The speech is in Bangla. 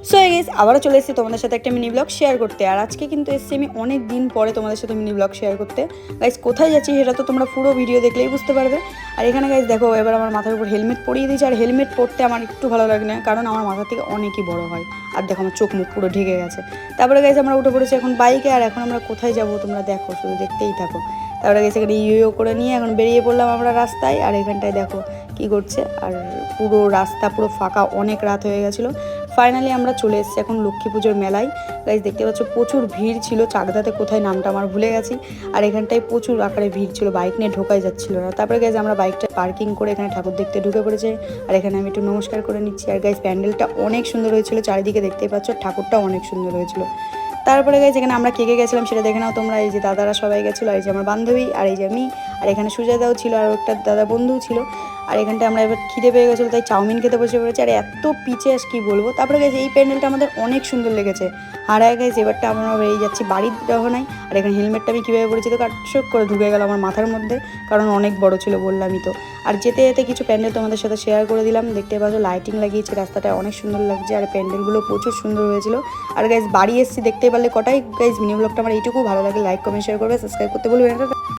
সো গাইস আবারও চলে এসেছি তোমাদের সাথে একটা মিনি ব্লগ শেয়ার করতে। আর আজকে কিন্তু এসেছি আমি অনেক দিন পরে তোমাদের সাথে মিনি ব্লগ শেয়ার করতে। গাইস কোথায় যাচ্ছি সেটা তো তোমরা পুরো ভিডিও দেখলেই বুঝতে পারবে। আর এখানে গাইস দেখো এবার আমার মাথার উপর হেলমেট পরিয়ে দিয়েছে। আর হেলমেট পরতে আমার একটু ভালো লাগে না, কারণ আমার মাথা থেকে অনেকই বড় হয়। আর দেখো আমার চোখ মুখ পুরো ঢেকে গেছে। তারপরে গাইস আমরা উঠে পড়েছি এখন বাইকে। আর এখন আমরা কোথায় যাবো তোমরা দেখো, শুধু দেখতেই থাকো। তারপরে গেছে এখানে ইউ করে নিয়ে এখন বেরিয়ে পড়লাম আমরা রাস্তায়। আর এখানটায় দেখো কি করছে, আর পুরো রাস্তা পুরো ফাঁকা, অনেক রাত হয়ে গেছিলো। ফাইনালি আমরা চলে এসেছি এখন লক্ষ্মী পুজোর মেলায়। গাইজ দেখতে পাচ্ছ প্রচুর ভিড় ছিল, চাকদাতে কোথায় নামটা আমার ভুলে গেছি। আর এখানটায় প্রচুর আকারে ভিড় ছিল, বাইক নিয়ে ঢোকাই যাচ্ছিল না। তারপরে গাইজ আমরা বাইকটা পার্কিং করে এখানে ঠাকুর দেখতে ঢুকে পড়েছে। আর এখানে আমি একটু নমস্কার করে নিচ্ছি। আর গাইজ প্যান্ডেলটা অনেক সুন্দর হয়েছিল, চারিদিকে দেখতেই পাচ্ছ, ঠাকুরটাও অনেক সুন্দর হয়েছিল। তারপরে গাইজ এখানে আমরা কে কে গেছিলাম সেটা দেখে নাও তোমরা। এই যে দাদারা সবাই গেছিলো, আর এই যে আমার বান্ধবী, আর এই যে আমি, আর এখানে সুজাদাও ছিল, আর একটা দাদা বন্ধুও ছিল। আর এখানটায় আমরা এবার খিদে পেয়ে গেছিলো, তাই চাউমিন খেতে বসে পড়েছি। আর এত পিচে আস কী বলবো। তারপরে গেছে এই প্যান্ডেলটা আমাদের অনেক সুন্দর লেগেছে। আর গেছে এবারটা আমরা বেরিয়ে যাচ্ছি বাড়ির নাই। আর এখানে হেলমেটটা আমি কীভাবে পড়েছি তো কাটশোক করে ঢুকে গেল আমার মাথার মধ্যে, কারণ অনেক বড় ছিল বললামই তো। আর যেতে যেতে কিছু প্যান্ডেল তোমাদের সাথে শেয়ার করে দিলাম। দেখতে পাচ্ছ লাইটিং লাগিয়েছে, রাস্তাটা অনেক সুন্দর লাগছে। আর প্যান্ডেলগুলো প্রচুর সুন্দর হয়েছিল। আর গাইজ বাড়ি এসেছি দেখতেই পারলে কটাই। গাইজ মিনি ব্লগটা আমার এইটুকু ভালো লাগে, লাইক কমেন্ট শেয়ার করবে, সাবস্ক্রাইব করতে বলবেন।